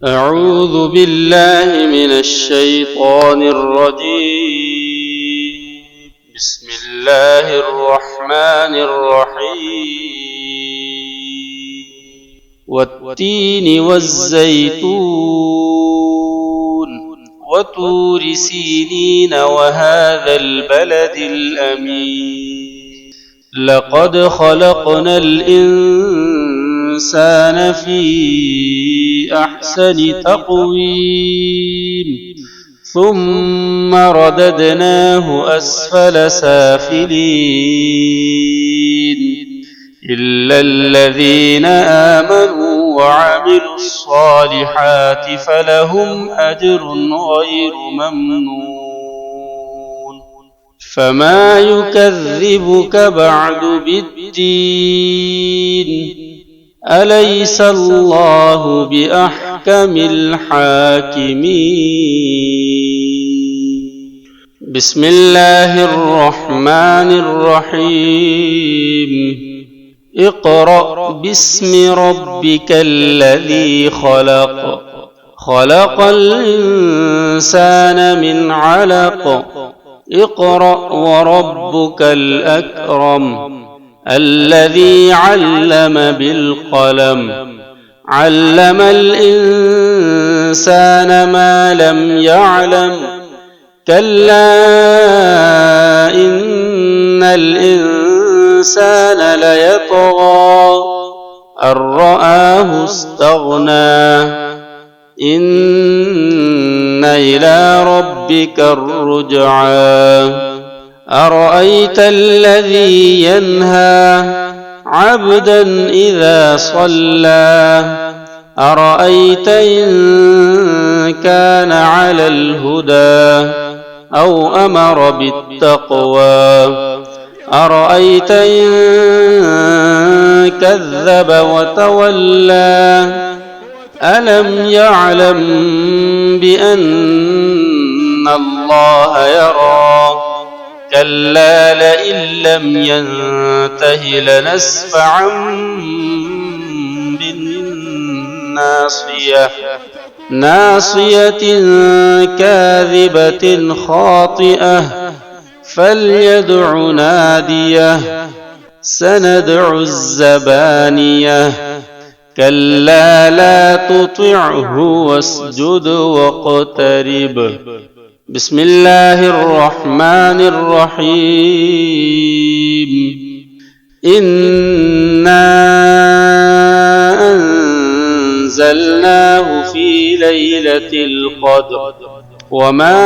أعوذ بالله من الشيطان الرجيم. بسم الله الرحمن الرحيم. والتين والزيتون وطور سينين وهذا البلد الأمين. لقد خلقنا الإنسان في أحسن تقويم ثم رددناه أسفل سافلين إلا الذين آمنوا وعملوا الصالحات فلهم أجر غير ممنون. فما يكذبك بعد بالدين؟ أليس الله بأحكم الحاكمين؟ بسم الله الرحمن الرحيم. اقرأ باسم ربك الذي خلق. خلق الإنسان من علق. اقرأ وربك الأكرم الذي علم بالقلم. علم الإنسان ما لم يعلم. كلا إن الإنسان ليطغى أن رآه استغنى. إن إلى ربك الرجعى. أرأيت الذي ينهى عبدا إذا صلى. أرأيت إن كان على الهدى أو أمر بالتقوى. أرأيت إن كذب وتولى. ألم يعلم بأن الله يرى. كلا لئن لم ينته لنسفعا بالناصية. ناصية كاذبة خاطئة. فليدع ناديه. سندع الزبانية. كلا لا تطعه واسجد واقترب. بسم الله الرحمن الرحيم. إنا أنزلناه في ليلة القدر. وما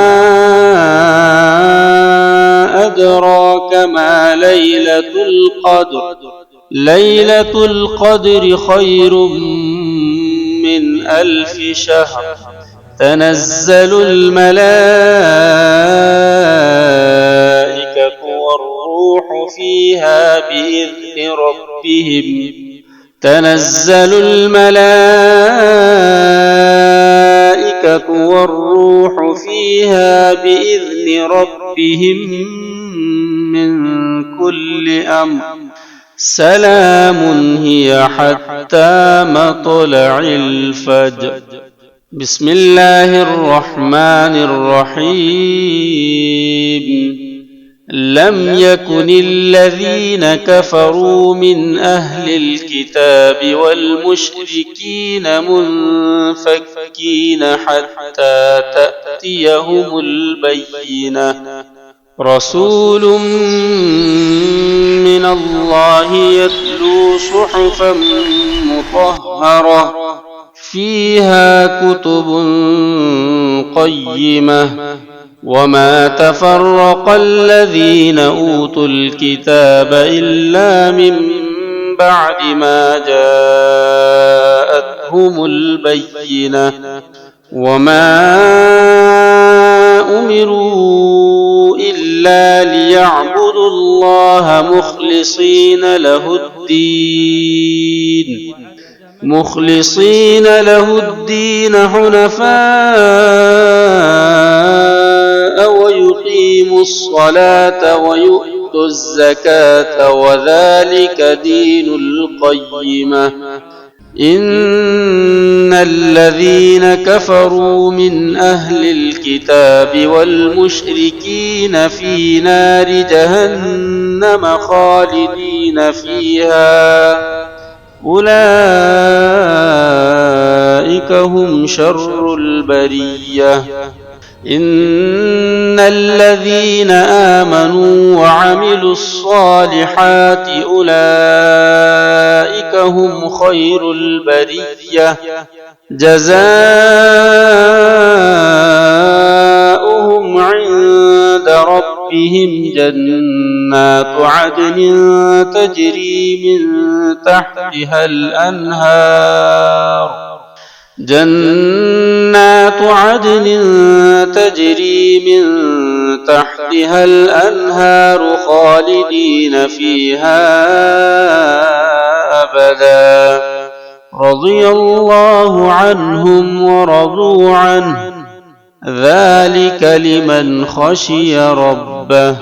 أدراك ما ليلة القدر. ليلة القدر خير من 1000 شهر. تنزل الملائكة والروح فيها بإذن ربهم. تنزل الملائكة والروح فيها بإذن ربهم من كل أمر. سلام هي حتى مطلع الفجر. بسم الله الرحمن الرحيم. لم يكن الذين كفروا من أهل الكتاب والمشركين منفكين حتى تأتيهم البينة. رسول من الله يتلو صحفا مطهرة فيها كتب قيمة. وما تفرق الذين أوتوا الكتاب إلا من بعد ما جاءتهم البينة. وما أمروا إلا ليعبدوا الله مخلصين له الدين حنفاء ويقيموا الصلاة ويؤتوا الزكاة وذلك دين القيمة. إن الذين كفروا من أهل الكتاب والمشركين في نار جهنم خالدين فيها أولئك هم شر البرية إن الذين آمنوا وعملوا الصالحات أولئك هم خير البرية جزاؤهم عند ربهم جنات عدن تجري من تحتها الأنهار خالدين فيها أبدا رضي الله عنهم ورضوا عنه ذلك لمن خشي ربه.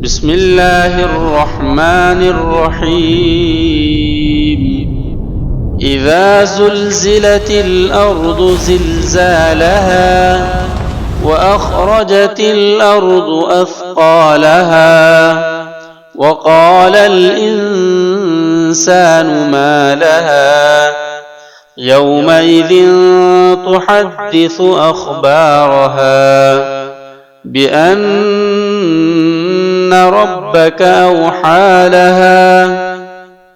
بسم الله الرحمن الرحيم. إذا زلزلت الأرض زلزالها وأخرجت الأرض أثقالها وقال الإنسان ما لها يومئذ تحدث أخبارها بأن ربك أوحى لها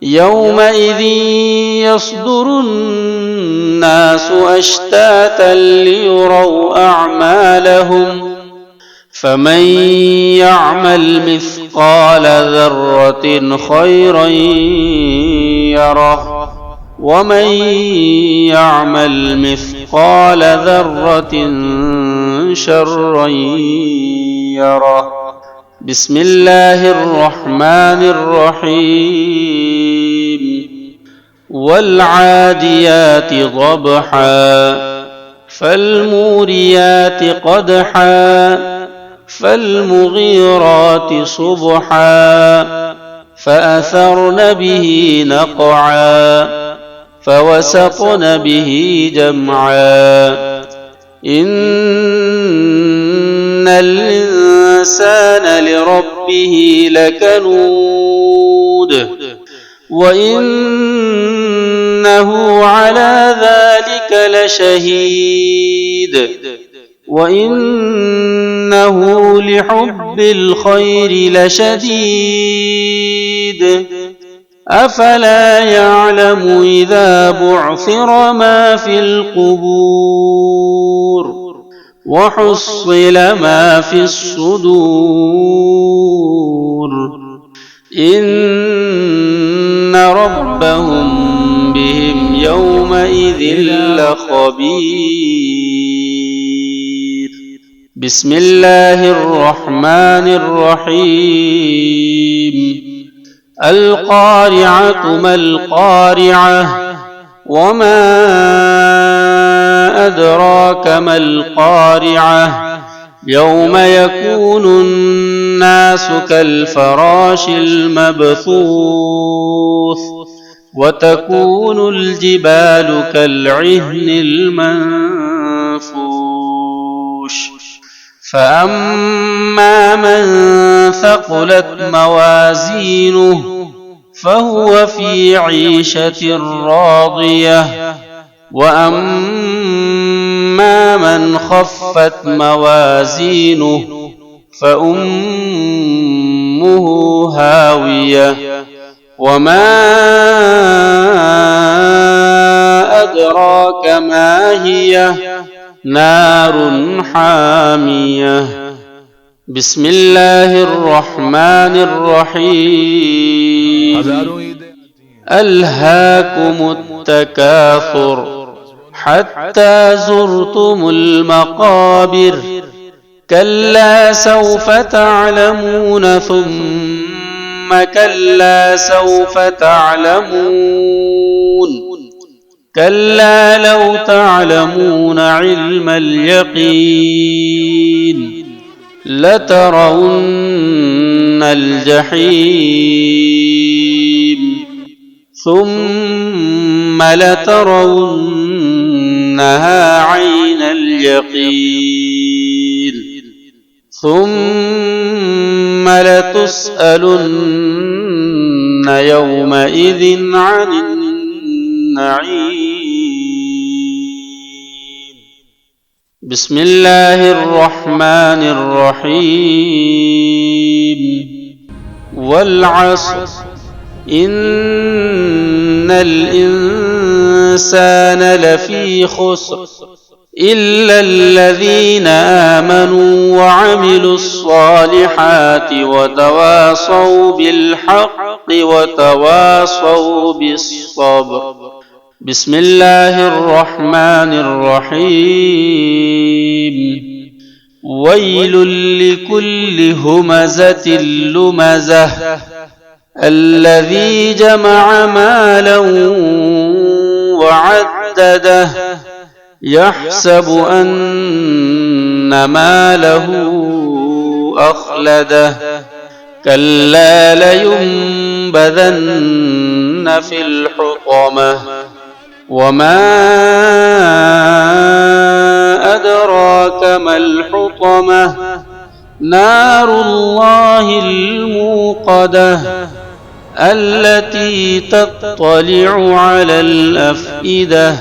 يومئذ يصدر الناس أشتاتا ليروا أعمالهم فمن يعمل مثقال ذرة خيرا يره ومن يعمل مثقال ذرة شرا يره. بسم الله الرحمن الرحيم. والعاديات ضبحا فالموريات قدحا فالمغيرات صبحا فأثرن به نقعا فوسطن به جمعا إن الإنسان لربه لكنود وإنه على ذلك لشهيد وإنه لحب الخير لشديد أفلا يعلم إذا بعثر ما في القبور وحصل ما في الصدور إن ربهم بهم يومئذ لخبير. بسم الله الرحمن الرحيم. القارعة ما القارعة وما أدراك ما القارعة يوم يكون الناس كالفراش المبثوث وتكون الجبال كالعهن المنفوش فأما من ثقلت موازينه فهو في عيشة راضية وأما من خفت موازينه فأمه هاوية وما أدراك ما هي نار حامية. بسم الله الرحمن الرحيم. ألهاكم التكاثر حتى زرتم المقابر كلا سوف تعلمون ثم كلا سوف تعلمون كلا لو تعلمون علم اليقين لترون الجحيم ثم ثم لترونها عين اليقين ثم لتسألن يومئذ عن النعيم. بسم الله الرحمن الرحيم. والعصر إن الإنسان لفي خسر إلا الذين آمنوا وعملوا الصالحات وتواصوا بالحق وتواصوا بالصبر. بسم الله الرحمن الرحيم. ويل لكل همزة لمزة الذي جمع مالا وعدده يحسب أن ماله أخلده كلا لينبذن في الحطمة وما أدراك ما الحطمة نار الله الموقدة التي تطلع على الأفئدة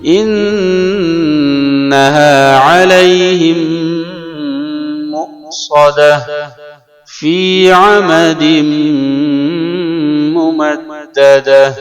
إنها عليهم مؤصدة في عمد ممددة.